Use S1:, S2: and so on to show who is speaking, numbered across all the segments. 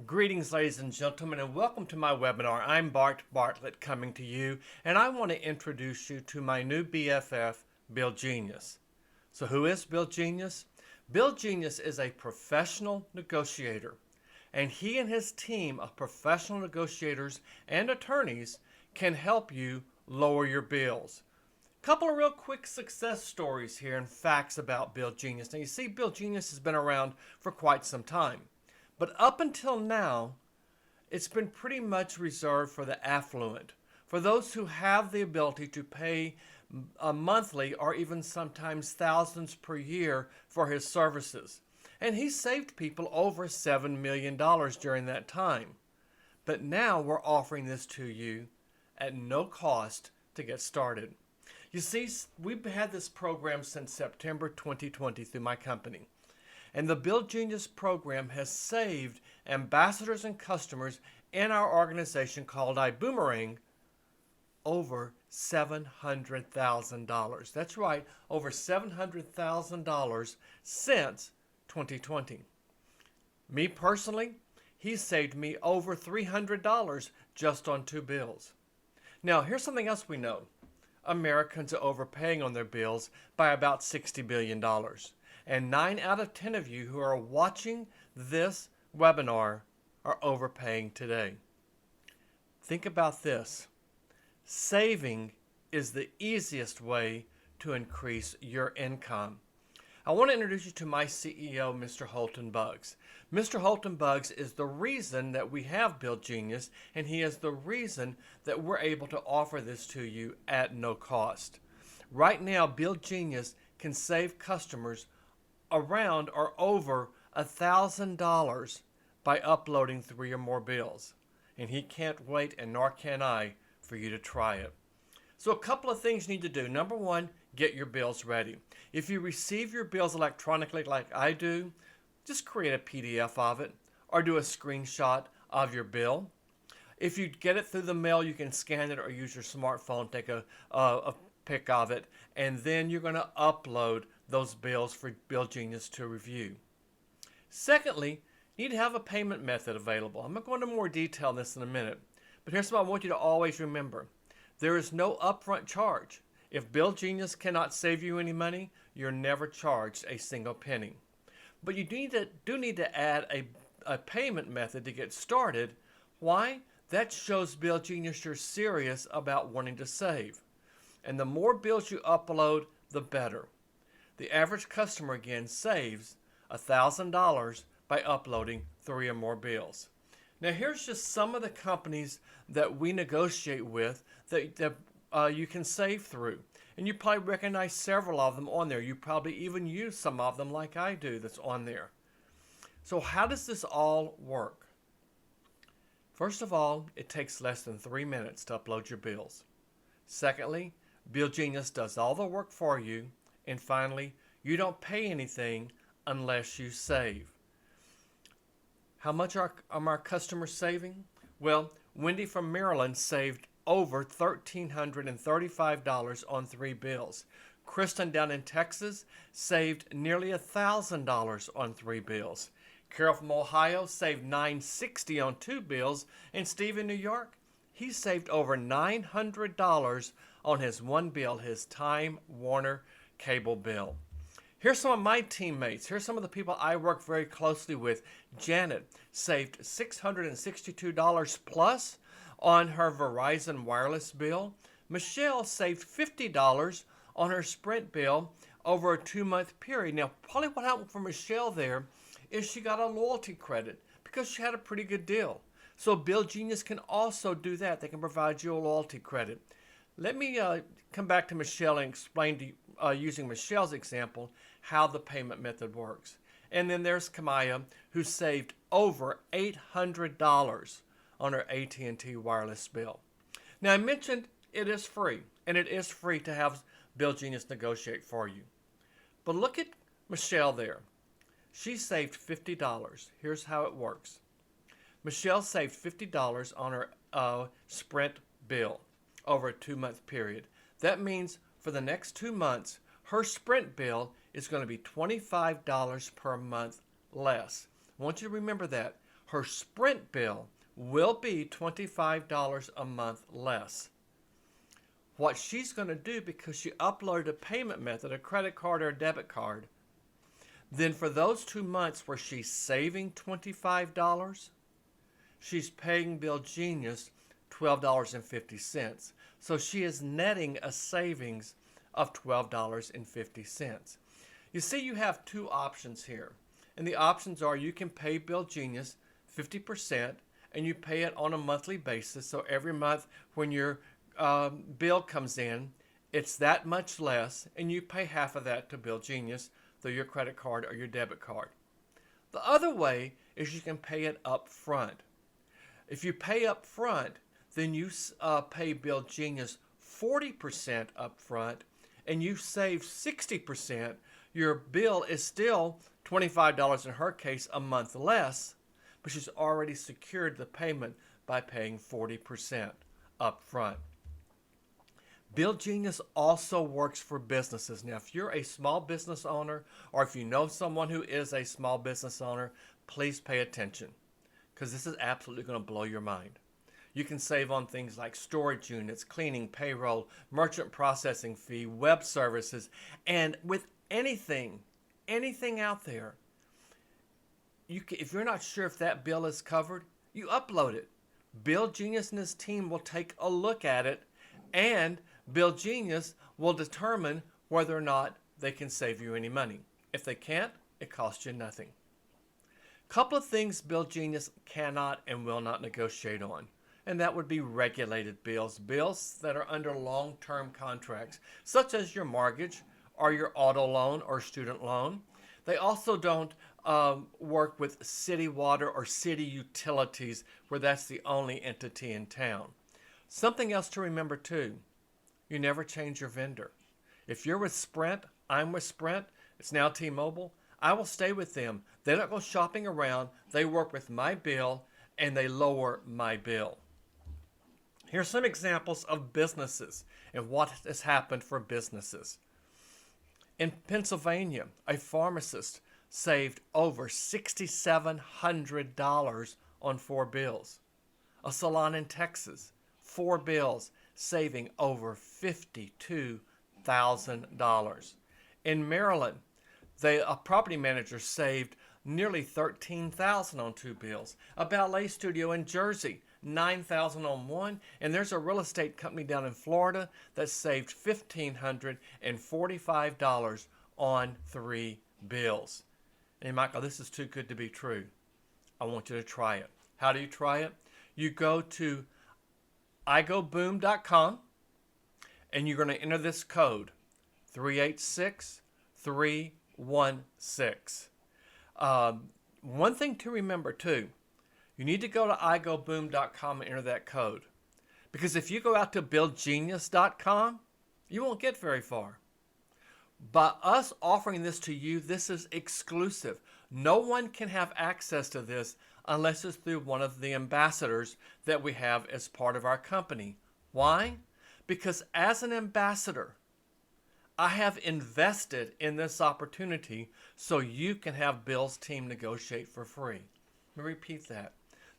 S1: Greetings, ladies and gentlemen, and welcome to my webinar. I'm Bart Bartlett coming to you, and I want to introduce you to my new BFF, Bill Genius. So who is Bill Genius? Bill Genius is a professional negotiator, and he and his team of professional negotiators and attorneys can help you lower your bills. Couple of real quick success stories here and facts about Bill Genius. Now you see, Bill Genius has been around for quite some time. But up until now, it's been pretty much reserved for the affluent, for those who have the ability to pay monthly or even sometimes thousands per year for his services. And he saved people over $7 million during that time. But now we're offering this to you at no cost to get started. You see, we've had this program since September 2020 through my company. And the Bill Genius program has saved ambassadors and customers in our organization called iBoomerang over $700,000. That's right, over $700,000 since 2020. Me personally, he saved me over $300 just on 2 bills. Now, here's something else we know. Americans are overpaying on their bills by about $60 billion. And 9 out of 10 of you who are watching this webinar are overpaying today. Think about this. Saving is the easiest way to increase your income. I want to introduce you to my CEO, Mr. Holton Buggs. Mr. Holton Buggs is the reason that we have Bill Genius, and he is the reason that we're able to offer this to you at no cost. Right now, Bill Genius can save customers around or over $1,000 by uploading 3 or more bills. And he can't wait, and nor can I, for you to try it. So a couple of things you need to do. Number one, get your bills ready. If you receive your bills electronically like I do, just create a PDF of it or do a screenshot of your bill. If you get it through the mail, you can scan it or use your smartphone, take a pic of it, and then you're going to upload those bills for Bill Genius to review. Secondly, you need to have a payment method available. I'm going to go into more detail on this in a minute, but here's what I want you to always remember. There is no upfront charge. If Bill Genius cannot save you any money, you're never charged a single penny. But you do need to add a payment method to get started. Why? That shows Bill Genius you're serious about wanting to save. And the more bills you upload, the better. The average customer, again, saves $1,000 by uploading 3 or more bills. Now, here's just some of the companies that we negotiate with that you can save through. And you probably recognize several of them on there. You probably even use some of them like I do that's on there. So how does this all work? First of all, it takes less than 3 minutes to upload your bills. Secondly, Bill Genius does all the work for you. And finally, you don't pay anything unless you save. How much are our customers saving? Well, Wendy from Maryland saved over $1,335 on 3 bills. Kristen down in Texas saved nearly $1,000 on 3 bills. Carol from Ohio saved $960 on 2 bills. And Steve in New York, he saved over $900 on his 1 bill, his Time Warner cable bill. Here's some of my teammates. Here's some of the people I work very closely with. Janet saved $662 plus on her Verizon wireless bill. Michelle saved $50 on her Sprint bill over a 2-month period. Now, probably what happened for Michelle there is she got a loyalty credit because she had a pretty good deal. So Bill Genius can also do that. They can provide you a loyalty credit. Let me come back to Michelle and explain to you, using Michelle's example, how the payment method works. And then there's Kamaya, who saved over $800 on her AT&T wireless bill. Now, I mentioned it is free, and it is free to have Bill Genius negotiate for you. But look at Michelle there. She saved $50. Here's how it works. Michelle saved $50 on her Sprint bill over a 2-month period. That means for the next 2 months, her Sprint bill is going to be $25 per month less. I want you to remember that. her Sprint bill will be $25 a month less. What she's going to do, because she uploaded a payment method, a credit card or a debit card, then for those 2 months where she's saving $25, she's paying Bill Genius $12.50. So she is netting a savings of $12.50. You see, you have two options here. And the options are you can pay Bill Genius 50% and you pay it on a monthly basis. So every month when your bill comes in, it's that much less, and you pay half of that to Bill Genius through your credit card or your debit card. The other way is you can pay it up front. If you pay up front, then you pay Bill Genius 40% up front and you save 60%. Your bill is still $25 in her case a month less, but she's already secured the payment by paying 40% up front. Bill Genius also works for businesses. Now, if you're a small business owner or if you know someone who is a small business owner, please pay attention because this is absolutely going to blow your mind. You can save on things like storage units, cleaning, payroll, merchant processing fee, web services, and with anything out there, if you're not sure if that bill is covered, you upload it. Bill Genius and his team will take a look at it, and Bill Genius will determine whether or not they can save you any money. If they can't, it costs you nothing. Couple of things Bill Genius cannot and will not negotiate on, and that would be regulated bills, bills that are under long-term contracts, such as your mortgage or your auto loan or student loan. They also don't work with city water or city utilities where that's the only entity in town. Something else to remember too, you never change your vendor. If you're with Sprint, I'm with Sprint, it's now T-Mobile, I will stay with them. They don't go shopping around, they work with my bill and they lower my bill. Here's some examples of businesses and what has happened for businesses. In Pennsylvania, a pharmacist saved over $6,700 on 4 bills. A salon in Texas, 4 bills, saving over $52,000. In Maryland, a property manager saved nearly $13,000 on 2 bills. A ballet studio in Jersey, $9,000 on 1, and there's a real estate company down in Florida that saved $1,545 on 3 bills. And Michael, this is too good to be true. I want you to try it. How do you try it? You go to igoboom.com and you're going to enter this code 386316. One thing to remember too, you need to go to igoboom.com and enter that code. Because if you go out to buildgenius.com, you won't get very far. By us offering this to you, this is exclusive. No one can have access to this unless it's through one of the ambassadors that we have as part of our company. Why? Because as an ambassador, I have invested in this opportunity so you can have Bill's team negotiate for free. Let me repeat that.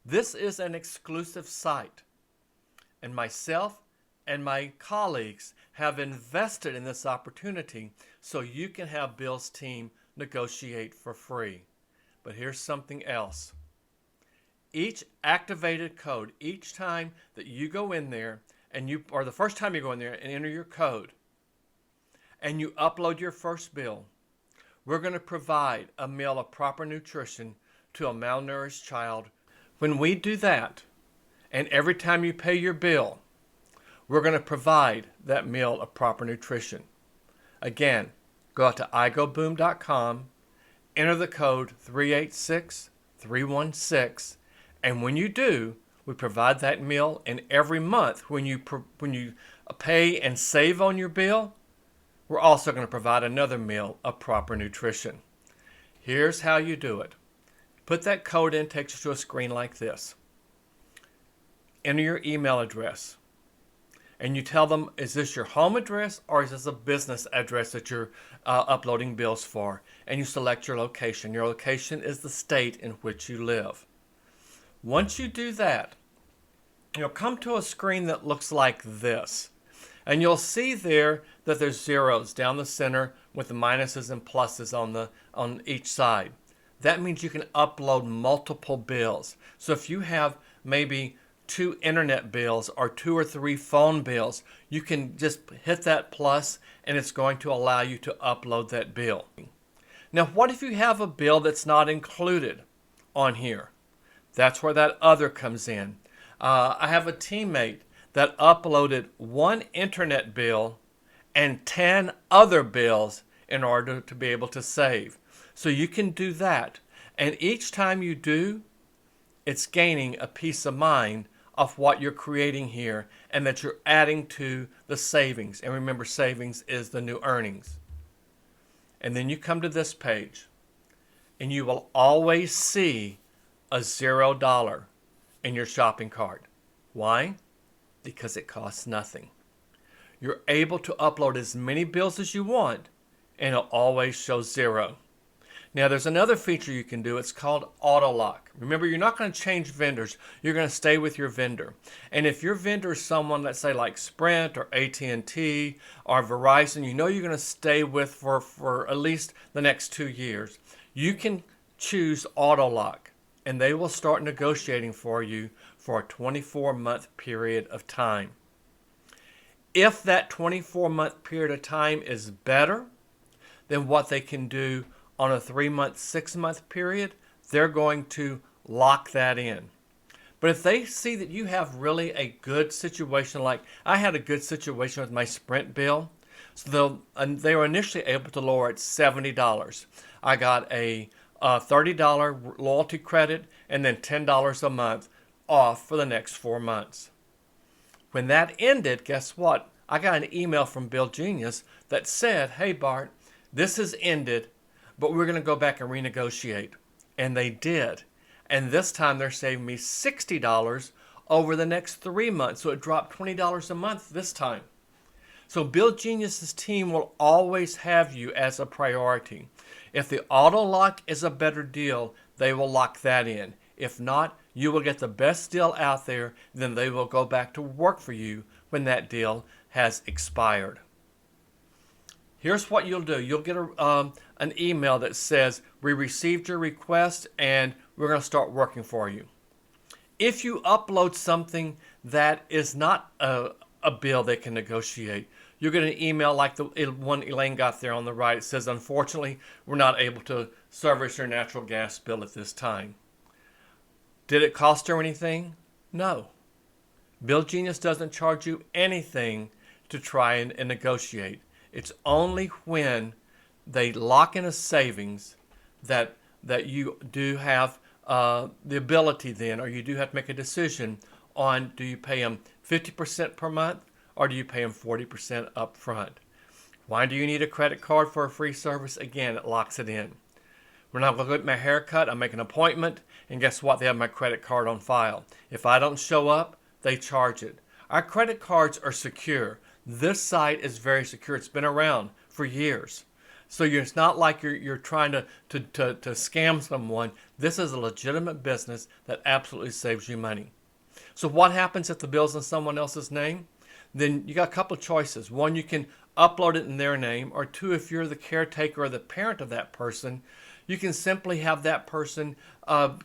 S1: This is an exclusive site, and myself and my colleagues have invested in this opportunity so you can have Bill's team negotiate for free. But here's something else. Each activated code, each time that you go in there, or the first time you go in there and enter your code, and you upload your first bill, we're going to provide a meal of proper nutrition to a malnourished child. When we do that, and every time you pay your bill, we're going to provide that meal of proper nutrition. Again, go out to igoboom.com, enter the code 386316, and when you do, we provide that meal, and every month when you pay and save on your bill, we're also going to provide another meal of proper nutrition. Here's how you do it. Put that code in, takes you to a screen like this. Enter your email address. And you tell them, is this your home address or is this a business address that you're uploading bills for? And you select your location. Your location is the state in which you live. Once you do that, you'll come to a screen that looks like this. And you'll see there that there's zeros down the center with the minuses and pluses on each side. That means you can upload multiple bills. So if you have maybe 2 internet bills or 2 or 3 phone bills, you can just hit that plus and it's going to allow you to upload that bill. Now, what if you have a bill that's not included on here? That's where that other comes in. I have a teammate that uploaded 1 internet bill and 10 other bills in order to be able to save. So you can do that. And each time you do, it's gaining a peace of mind of what you're creating here and that you're adding to the savings. And remember, savings is the new earnings. And then you come to this page and you will always see a $0 in your shopping cart. Why? Because it costs nothing. You're able to upload as many bills as you want and it'll always show 0. Now there's another feature you can do. It's called Autolock. Remember, you're not going to change vendors. You're going to stay with your vendor. And if your vendor is someone, let's say like Sprint or AT&T or Verizon, you know you're going to stay with for at least the next 2 years, you can choose Autolock and they will start negotiating for you for a 24-month period of time. If that 24-month period of time is better than what they can do on a 3-month, 6-month period, they're going to lock that in. But if they see that you have really a good situation, like I had a good situation with my Sprint bill, so they were initially able to lower it $70. I got a $30 loyalty credit and then $10 a month off for the next 4 months. When that ended, guess what? I got an email from Bill Genius that said, hey Bart, this has ended, but we're going to go back and renegotiate. And they did. And this time they're saving me $60 over the next 3 months. So it dropped $20 a month this time. So Bill Genius's team will always have you as a priority. If the Autolock is a better deal, they will lock that in. If not, you will get the best deal out there, then they will go back to work for you when that deal has expired. Here's what you'll do. You'll get an email that says, we received your request and we're going to start working for you. If you upload something that is not a bill they can negotiate, you'll get an email like the one Elaine got there on the right. It says, unfortunately, we're not able to service your natural gas bill at this time. Did it cost her anything? No. Bill Genius doesn't charge you anything to try and negotiate. It's only when they lock in a savings that you do have the ability then, or you do have to make a decision on, do you pay them 50% per month or do you pay them 40% up front? Why do you need a credit card for a free service? Again, it locks it in. When I go get my hair cut, I make an appointment, and guess what? They have my credit card on file. If I don't show up, they charge it. Our credit cards are secure. This site is very secure. It's been around for years. So it's not like you're trying to scam someone. This is a legitimate business that absolutely saves you money. So what happens if the bill's in someone else's name? Then you got a couple choices. One, you can upload it in their name, or two, if you're the caretaker or the parent of that person, you can simply have that person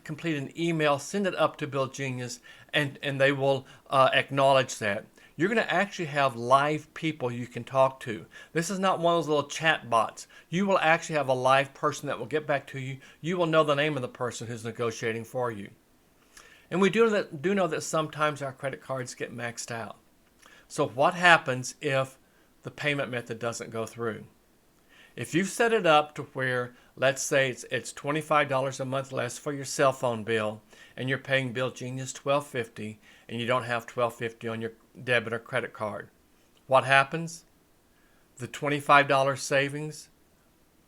S1: complete an email, send it up to Bill Genius, and they will acknowledge that. You're going to actually have live people you can talk to. This is not one of those little chat bots. You will actually have a live person that will get back to you. You will know the name of the person who's negotiating for you. And we do know that sometimes our credit cards get maxed out. So what happens if the payment method doesn't go through? If you've set it up to where, let's say it's $25 a month less for your cell phone bill, and you're paying Bill Genius $12.50, and you don't have $12.50 on your debit or credit card, what happens? The $25 savings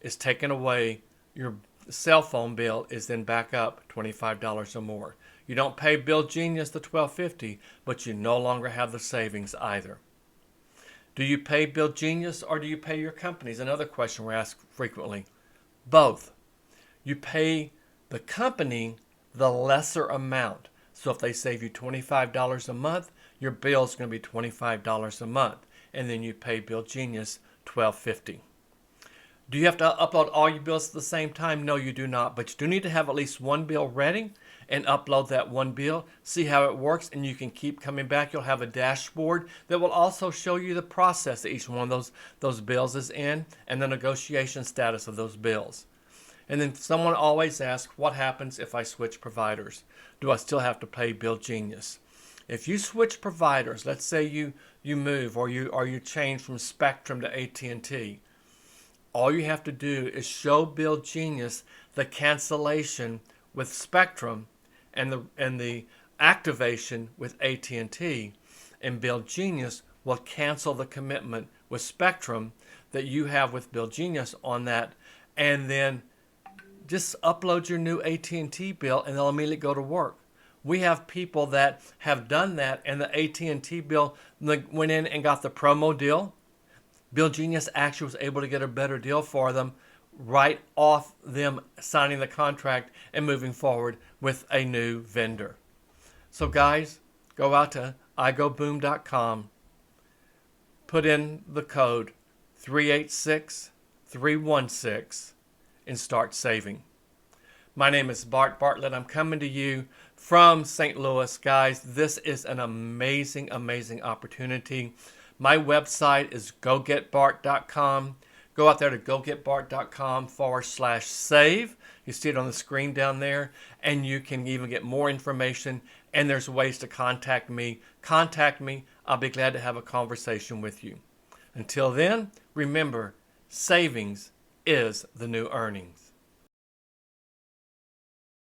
S1: is taken away. Your cell phone bill is then back up $25 or more. You don't pay Bill Genius the $12.50, but you no longer have the savings either. Do you pay Bill Genius or do you pay your company? Is another question we're asked frequently. Both. You pay the company the lesser amount. So if they save you $25 a month, your bill is going to be $25 a month. And then you pay Bill Genius $12.50. Do you have to upload all your bills at the same time? No, you do not. But you do need to have at least one bill ready and upload that one bill. See how it works, and you can keep coming back. You'll have a dashboard that will also show you the process that each one of those bills is in and the negotiation status of those bills. And then someone always asks, what happens if I switch providers? Do I still have to pay Bill Genius? If you switch providers, let's say you move or you change from Spectrum to AT&T, all you have to do is show Bill Genius the cancellation with Spectrum and the activation with AT&T, and Bill Genius will cancel the commitment with Spectrum that you have with Bill Genius on that, and then just upload your new AT&T bill and they'll immediately go to work. We have people that have done that, and the AT&T bill went in and got the promo deal. Bill Genius actually was able to get a better deal for them right off them signing the contract and moving forward with a new vendor. So guys, go out to igoboom.com, put in the code 386316 and start saving. My name is Bart Bartlett. I'm coming to you from St. Louis. Guys, this is an amazing, amazing opportunity. My website is gogetbart.com. Go out there to gogetbart.com/save. You see it on the screen down there, and you can even get more information, and there's ways to contact me. Contact me. I'll be glad to have a conversation with you. Until then, remember, savings is the new earnings.